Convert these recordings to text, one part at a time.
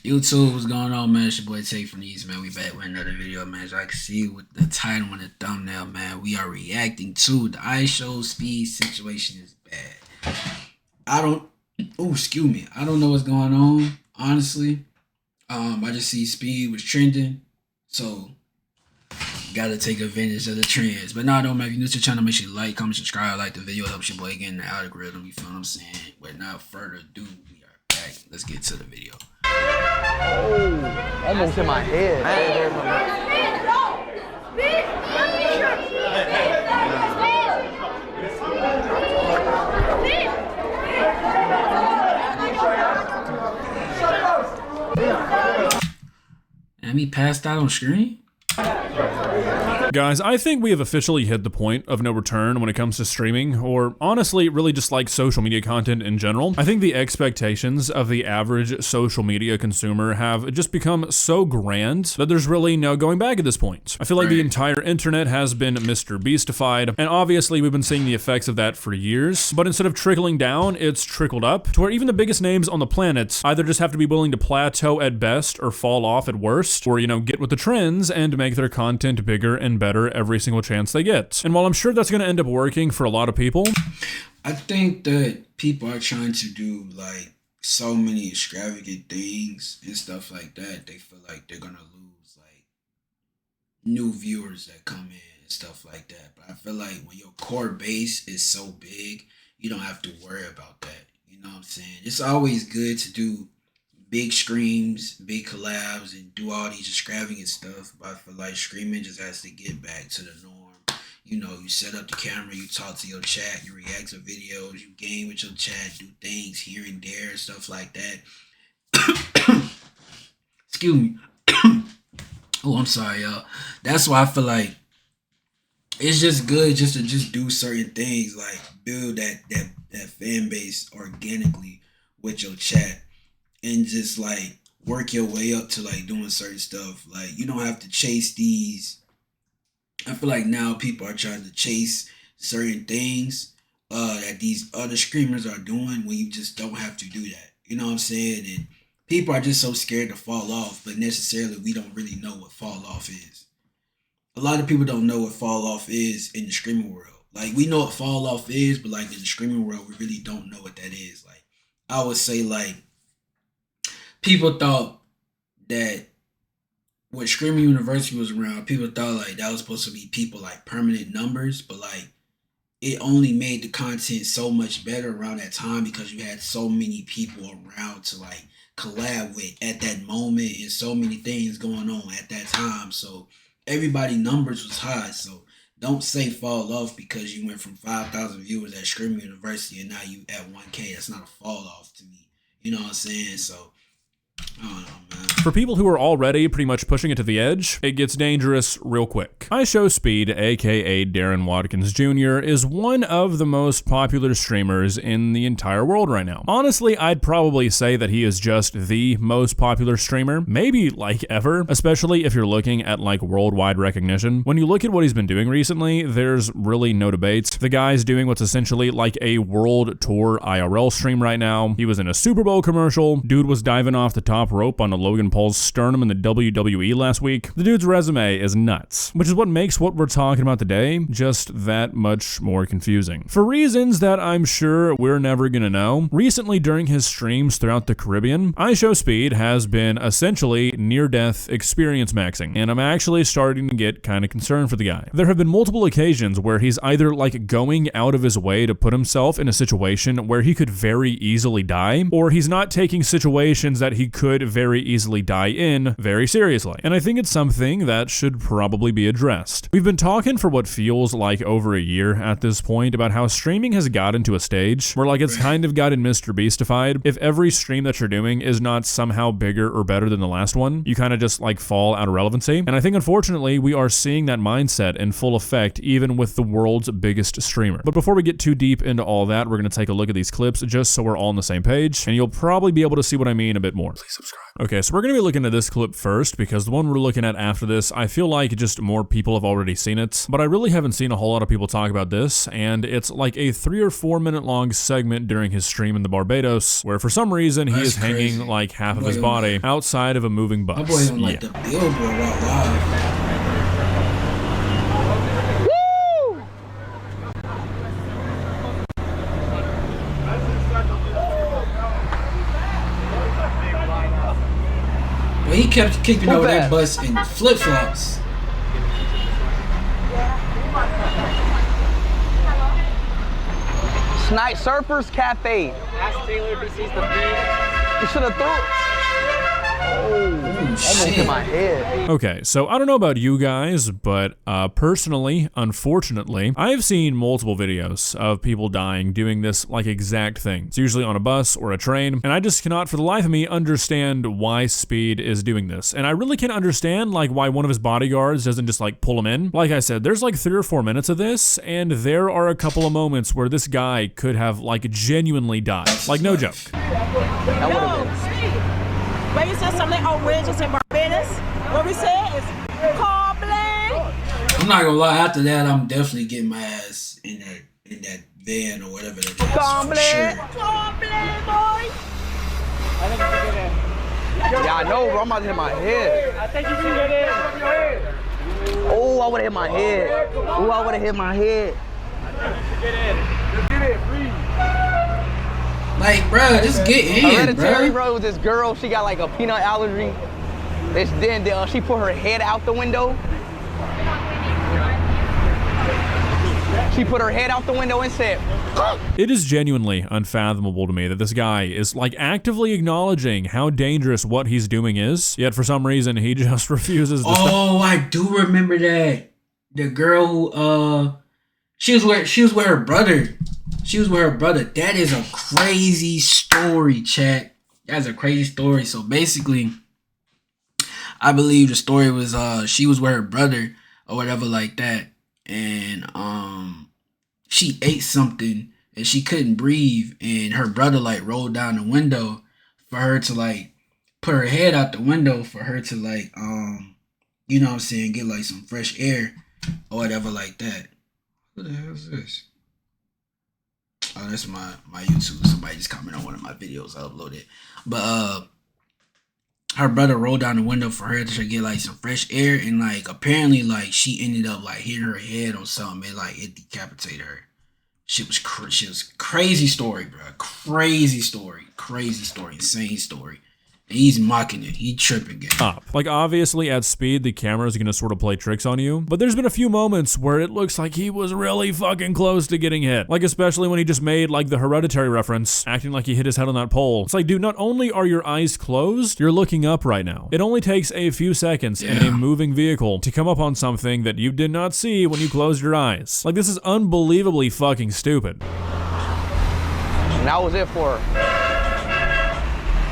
YouTube, what's going on, man? It's your boy TayFromTheEast, man. We back with another video, man. As I can see with the title and the thumbnail, man, we are reacting to the ISHOWSPEED situation is bad. I don't know what's going on, honestly. I just see Speed was trending, so gotta take advantage of the trends. But nah, man, if you're new to the channel, make sure you like, comment, subscribe, like the video. It helps your boy get in the algorithm, you feel what I'm saying? Without further ado, we are back. Let's get to the video. Oh, almost in my head. And he passed out on screen? Guys, I think we have officially hit the point of no return when it comes to streaming, or honestly, really just like social media content in general. I think the expectations of the average social media consumer have just become so grand that there's really no going back at this point. I feel like the entire internet has been Mr. Beastified, and obviously we've been seeing the effects of that for years, but instead of trickling down, it's trickled up to where even the biggest names on the planet either just have to be willing to plateau at best or fall off at worst, or, get with the trends and make their content bigger and better every single chance they get. And while I'm sure that's going to end up working for a lot of people, I think that people are trying to do like so many extravagant things and stuff like that. They feel like they're going to lose like new viewers that come in and stuff like that. But I feel like when your core base is so big, you don't have to worry about that. You know what I'm saying? It's always good to do big screams, big collabs, and do all these extravagant stuff. But I feel like streaming just has to get back to the norm. You set up the camera, you talk to your chat, you react to videos, you game with your chat, do things here and there, stuff like that. Excuse me. Oh, I'm sorry, y'all. That's why I feel like it's just good just to do certain things, like build that fan base organically with your chat. And just like work your way up to like doing certain stuff. Like you don't have to chase these. I feel like now people are trying to chase certain things that these other streamers are doing when you just don't have to do that. You know what I'm saying? And people are just so scared to fall off, but necessarily we don't really know what fall off is. A lot of people don't know what fall off is in the streaming world. Like we know what fall off is, but like in the streaming world, we really don't know what that is. Like I would say like, people thought that when Screaming University was around, people thought like that was supposed to be people like permanent numbers, but like it only made the content so much better around that time because you had so many people around to like collab with at that moment and so many things going on at that time. So everybody numbers was high. So don't say fall off because you went from 5,000 viewers at Screaming University and now you at 1K. That's not a fall off to me. You know what I'm saying? So I don't know, man. For people who are already pretty much pushing it to the edge, it gets dangerous real quick. ISHOWSPEED, aka Darren Watkins Jr., is one of the most popular streamers in the entire world right now. Honestly, I'd probably say that he is just the most popular streamer, maybe like ever, especially if you're looking at like worldwide recognition. When you look at what he's been doing recently, there's really no debates. The guy's doing what's essentially like a world tour IRL stream right now. He was in a Super Bowl commercial. Dude was diving off the top rope on a Logan Paul's sternum in the WWE last week. The dude's resume is nuts, which is what makes what we're talking about today just that much more confusing. For reasons that I'm sure we're never gonna know, recently during his streams throughout the Caribbean, ISHOWSPEED has been essentially near-death experience maxing, and I'm actually starting to get kind of concerned for the guy. There have been multiple occasions where he's either like going out of his way to put himself in a situation where he could very easily die, or he's not taking situations that he could very easily die in very seriously. And I think it's something that should probably be addressed. We've been talking for what feels like over a year at this point about how streaming has gotten to a stage where like it's kind of gotten Mr. Beastified. If every stream that you're doing is not somehow bigger or better than the last one, you kind of just like fall out of relevancy. And I think unfortunately we are seeing that mindset in full effect even with the world's biggest streamer. But before we get too deep into all that, we're going to take a look at these clips just so we're all on the same page, and you'll probably be able to see what I mean a bit more. Please subscribe. Okay, so we're gonna be looking at this clip first because the one we're looking at after this, I feel like just more people have already seen it, but I really haven't seen a whole lot of people talk about this, and it's like a 3 or 4 minute long segment during his stream in the Barbados, where for some reason he is hanging like half of his body outside of a moving bus. My boy on like the billboard out live. But he kept kicking over that bus in flip-flops. Snipe Surfers Cafe. Ask Taylor if he sees the thing. He should have thrown. Almost hit my head. Okay, so I don't know about you guys, but personally, unfortunately, I've seen multiple videos of people dying doing this like exact thing. It's usually on a bus or a train, and I just cannot for the life of me understand why Speed is doing this. And I really can't understand like why one of his bodyguards doesn't just like pull him in. Like I said, there's like 3 or 4 minutes of this, and there are a couple of moments where this guy could have like genuinely died. Like no joke. That would have been. Where you said something outrageous in Barbados? What we said is call blame. I'm not gonna lie, after that I'm definitely getting my ass in that van or whatever that is. Call blame. Call blame, boy. I think you should get in. Yeah, I know, bro. I'm about to hit my head. I think you should get in. Oh, I would have hit my head. Oh, I would have hit my head. Get in. Just get in, please. Like, bro, just get in, Hereditary, bro. bro, with this girl, she got like a peanut allergy. Then she put her head out the window. She put her head out the window and said, It is genuinely unfathomable to me that this guy is like actively acknowledging how dangerous what he's doing is, yet for some reason he just refuses to stop. Oh, I do remember that. The girl who, she was with her brother. She was with her brother. That is a crazy story, chat. That's a crazy story. So basically, I believe the story was she was with her brother or whatever like that, and she ate something and she couldn't breathe, and her brother like rolled down the window for her to like put her head out the window for her to like you know what I'm saying, get like some fresh air or whatever like that. What the hell is this? Oh, that's my YouTube. Somebody just commented on one of my videos. I uploaded. But her brother rolled down the window for her to get like some fresh air, and like apparently like she ended up like hitting her head on something, and like it decapitated her. She was crazy story, bro. Crazy story, insane story. And he's mocking it. He tripping it. Like obviously at Speed, the camera is gonna sort of play tricks on you, but there's been a few moments where it looks like he was really fucking close to getting hit. Like especially when he just made like the Hereditary reference, acting like he hit his head on that pole. It's like, dude, not only are your eyes closed, you're looking up right now. It only takes a few seconds in a moving vehicle to come up on something that you did not see when you closed your eyes. Like this is unbelievably fucking stupid. and that was it for her.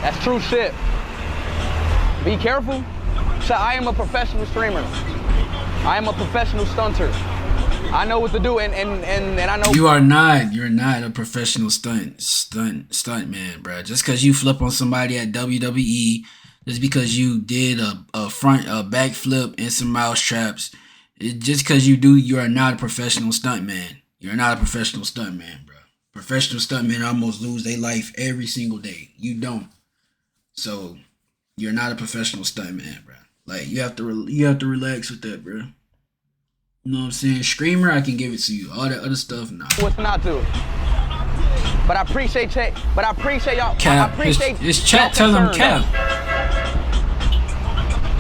That's true shit. Be careful. So I am a professional streamer. I am a professional stunter. I know what to do, and I know. You're not a professional stunt man, bro. Just because you flip on somebody at WWE, just because you did a backflip and some mouse traps, just because you are not a professional stunt man. You're not a professional stunt man, bro. Professional stunt men almost lose their life every single day. You don't. So you're not a professional stunt man, bro. Like you have to relax with that, bro. You know what I'm saying? Screamer, I can give it to you. All that other stuff, nah. What's not to? But I appreciate y'all. Cap. I appreciate his chat telling him cap.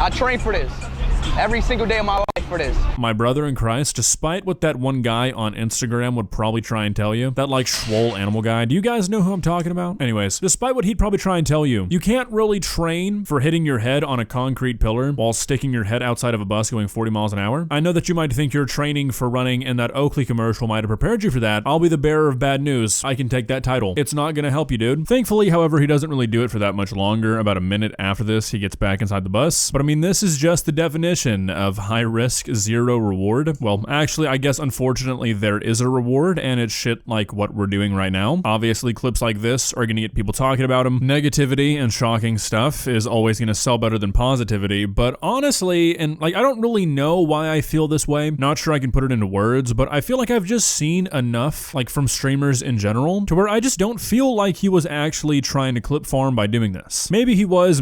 I train for this every single day of my life for this. My brother in Christ, despite what that one guy on Instagram would probably try and tell you, that like swole animal guy, do you guys know who I'm talking about? Anyways, despite what he'd probably try and tell you, you can't really train for hitting your head on a concrete pillar while sticking your head outside of a bus going 40 miles an hour. I know that you might think you're training for running and that Oakley commercial might have prepared you for that. I'll be the bearer of bad news. I can take that title. It's not gonna help you, dude. Thankfully, however, he doesn't really do it for that much longer. About a minute after this, he gets back inside the bus. But I mean, this is just the definition of high risk risk, zero reward. Well, actually, I guess unfortunately there is a reward, and it's shit like what we're doing right now. Obviously, clips like this are gonna get people talking about them. Negativity and shocking stuff is always gonna sell better than positivity, but honestly, and like I don't really know why I feel this way. Not sure I can put it into words, but I feel like I've just seen enough, like from streamers in general, to where I just don't feel like he was actually trying to clip farm by doing this. Maybe he was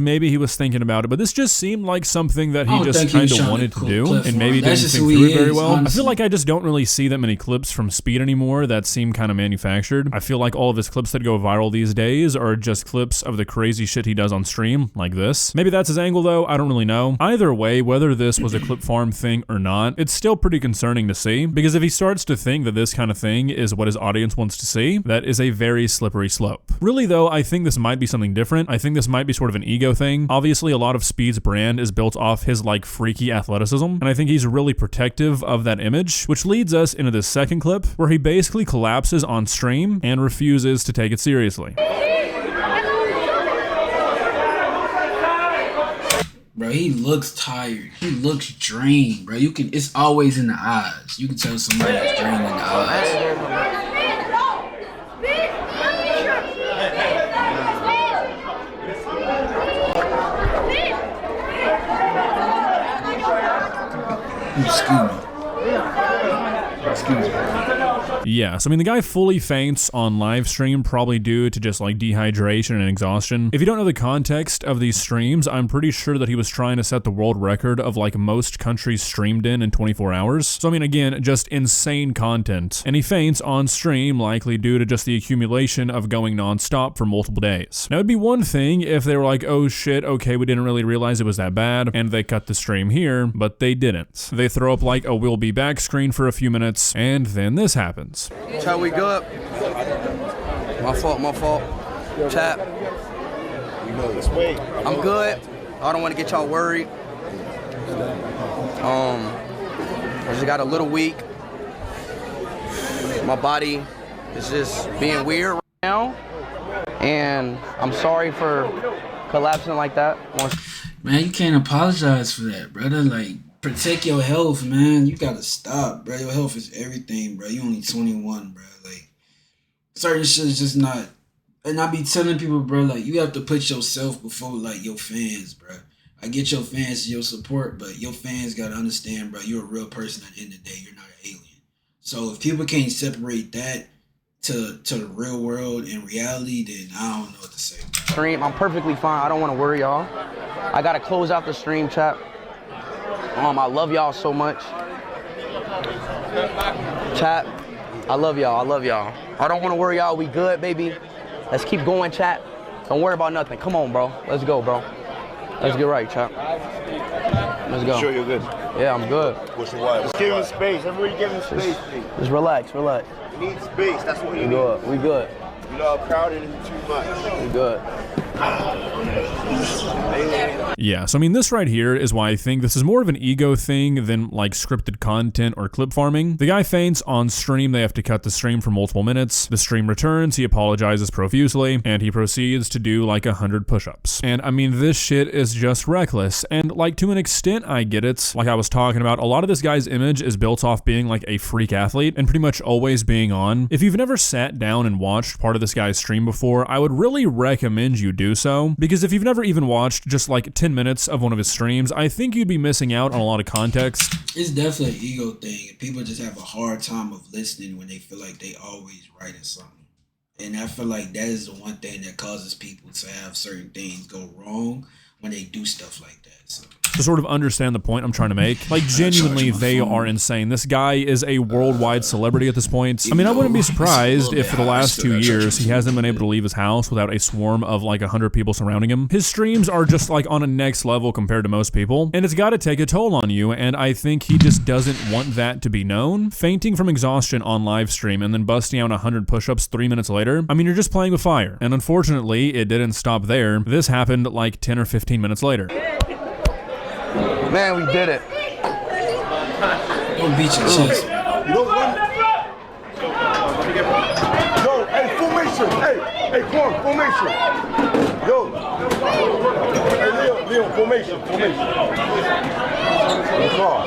thinking about it, but this just seemed like something that he just kind of wanted to do, and maybe didn't think through it very well. I feel like I just don't really see that many clips from Speed anymore that seem kind of manufactured. I feel like all of his clips that go viral these days are just clips of the crazy shit he does on stream, like this. Maybe that's his angle though, I don't really know. Either way, whether this was a clip farm thing or not, it's still pretty concerning to see, because if he starts to think that this kind of thing is what his audience wants to see, that is a very slippery slope. Really though, I think this might be something different. I think this might be sort of an ego thing. Obviously, a lot of Speed's brand is built off his like freaky athleticism, and I think he's really protective of that image, which leads us into this second clip where he basically collapses on stream and refuses to take it seriously. Bro, he looks tired. He looks drained, bro. It's always in the eyes. You can tell somebody's drained in the eyes. Excuse me. Yeah, so I mean, the guy fully faints on live stream, probably due to just like dehydration and exhaustion. If you don't know the context of these streams, I'm pretty sure that he was trying to set the world record of like most countries streamed in 24 hours. So I mean, again, just insane content. And he faints on stream, likely due to just the accumulation of going nonstop for multiple days. Now it'd be one thing if they were like, oh shit, okay, we didn't really realize it was that bad, and they cut the stream here, but they didn't. They throw up like a we'll be back screen for a few minutes, and then this happens. Chat, we good? My fault. Chat. I'm good. I don't want to get y'all worried. I just got a little weak. My body is just being weird right now. And I'm sorry for collapsing like that. Man, you can't apologize for that, brother. Like, protect your health, man. You gotta stop, bro. Your health is everything, bro. You only 21, bro. Like, certain shit is just not. And I be telling people, bro, like, you have to put yourself before, like, your fans, bro. I get your fans, your support, but your fans gotta understand, bro, you're a real person at the end of the day. You're not an alien. So if people can't separate that to the real world and reality, then I don't know what to say, bro. Stream, I'm perfectly fine. I don't want to worry y'all. I gotta close out the stream, chat. I love y'all so much. Chat, I love y'all. I don't want to worry y'all. We good, baby. Let's keep going, chat. Don't worry about nothing. Come on, bro. Let's go, bro. Let's get right, chat. Let's go. Sure you're good? Yeah, I'm good. What's your wife? Just give him space. Everybody give him space, please. Just relax. You need space. That's what you need. We good. You know, crowded is too much. We good. Yeah, so I mean, this right here is why I think this is more of an ego thing than like scripted content or clip farming. The guy faints on stream, they have to cut the stream for multiple minutes. The stream returns, he apologizes profusely, and he proceeds to do like 100 push-ups. And I mean, this shit is just reckless. And like, to an extent, I get it. Like I was talking about, a lot of this guy's image is built off being like a freak athlete and pretty much always being on. If you've never sat down and watched part of this guy's stream before, I would really recommend you do so, because if you've never even watched just like 10 minutes of one of his streams, I think you'd be missing out on a lot of context. It's definitely an ego thing. People just have a hard time of listening when they feel like they always right at something. And I feel like that is the one thing that causes people to have certain things go wrong when they do stuff like that. So. To sort of understand the point I'm trying to make, like genuinely they are insane. This guy is a worldwide celebrity at this point. I mean, I wouldn't be surprised if for the last 2 years he hasn't been able to leave his house without a swarm of like 100 people surrounding him. His streams are just like on a next level compared to most people, and it's got to take a toll on you, and I think he just doesn't want that to be known. Fainting from exhaustion on live stream and then busting out 100 push-ups 3 minutes later, I mean, you're just playing with fire. And unfortunately, it didn't stop there. This happened like 10 or 15 minutes later. Man, we did it. Don't beat your chest. You don't run. Yo, hey, formation. Hey, Quan, formation. Yo. Hey, Leo, formation. Car.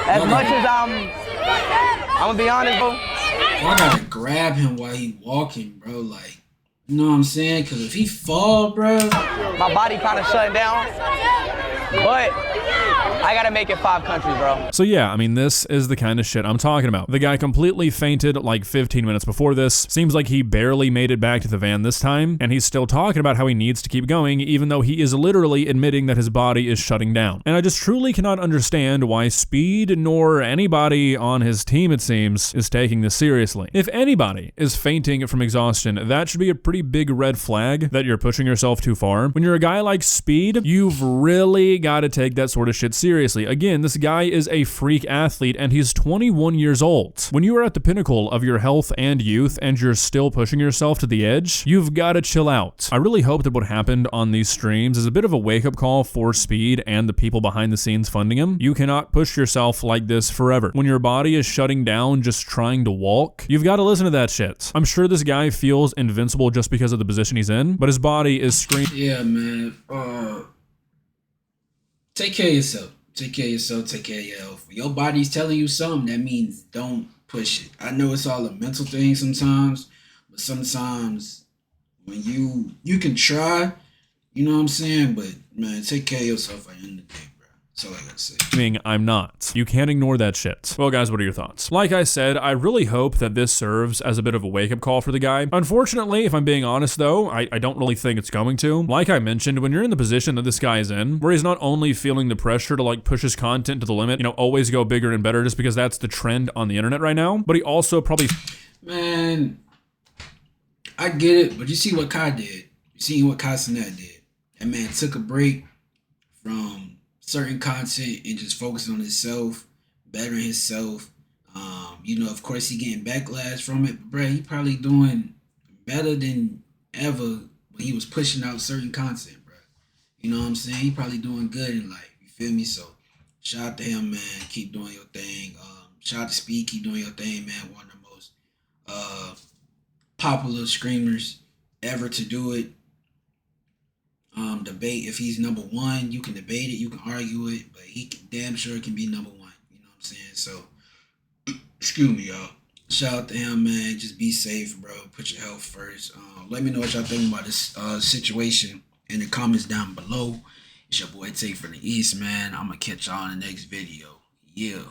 As much as I'm gonna be honest, bro. Y'all gotta grab him while he walking, bro. Like, you know what I'm saying? Cause if he fall, bro, My body kind of shutting down, but I gotta make it 5 countries, bro. So yeah, I mean, this is the kind of shit I'm talking about. The guy completely fainted like 15 minutes before this. Seems like he barely made it back to the van this time, and he's still talking about how he needs to keep going, even though he is literally admitting that his body is shutting down. And I just truly cannot understand why Speed, nor anybody on his team, it seems, is taking this seriously. If anybody is fainting from exhaustion, that should be a pretty big red flag that you're pushing yourself too far. When you're a guy like Speed, you've really got to take that sort of shit seriously. Again, this guy is a freak athlete and he's 21 years old. When you are at the pinnacle of your health and youth and you're still pushing yourself to the edge, you've got to chill out. I really hope that what happened on these streams is a bit of a wake-up call for Speed and the people behind the scenes funding him. You cannot push yourself like this forever. When your body is shutting down just trying to walk, you've got to listen to that shit. I'm sure this guy feels invincible just because of the position he's in, but his body is screaming. yeah, man. Take care of yourself. Take care of yourself. Take care of your health. If your body's telling you something, that means don't push it. I know it's all a mental thing sometimes, but sometimes when you can try, you know what I'm saying? But man, take care of yourself at the end of the day, bro. That's all I gotta say. I'm not. You can't ignore that shit. Well, guys, what are your thoughts? Like I said, I really hope that this serves as a bit of a wake-up call for the guy. Unfortunately, if I'm being honest though, I don't really think it's going to. Like I mentioned, when you're in the position that this guy is in, where he's not only feeling the pressure to like push his content to the limit, you know, always go bigger and better just because that's the trend on the internet right now, but he also probably... Man, I get it, but you see what Kai did. You see what Kai Cenat did. That man took a break from certain content and just focused on himself, bettering himself. You know, of course, he getting backlash from it, but bro, he probably doing better than ever when he was pushing out certain content, bro. You know what I'm saying? He probably doing good in life. You feel me? So, shout out to him, man. Keep doing your thing. Shout out to Speed. Keep doing your thing, man. One of the most popular screamers ever to do it. Debate if he's number one. You can debate it, you can argue it, but he damn sure can be number one. You know what I'm saying? So, excuse me, y'all. Shout out to him, man. Just be safe, bro. Put your health first. Let me know what y'all think about this situation in the comments down below. It's your boy TayFromTheEast, man. I'm gonna catch y'all in the next video. Yeah.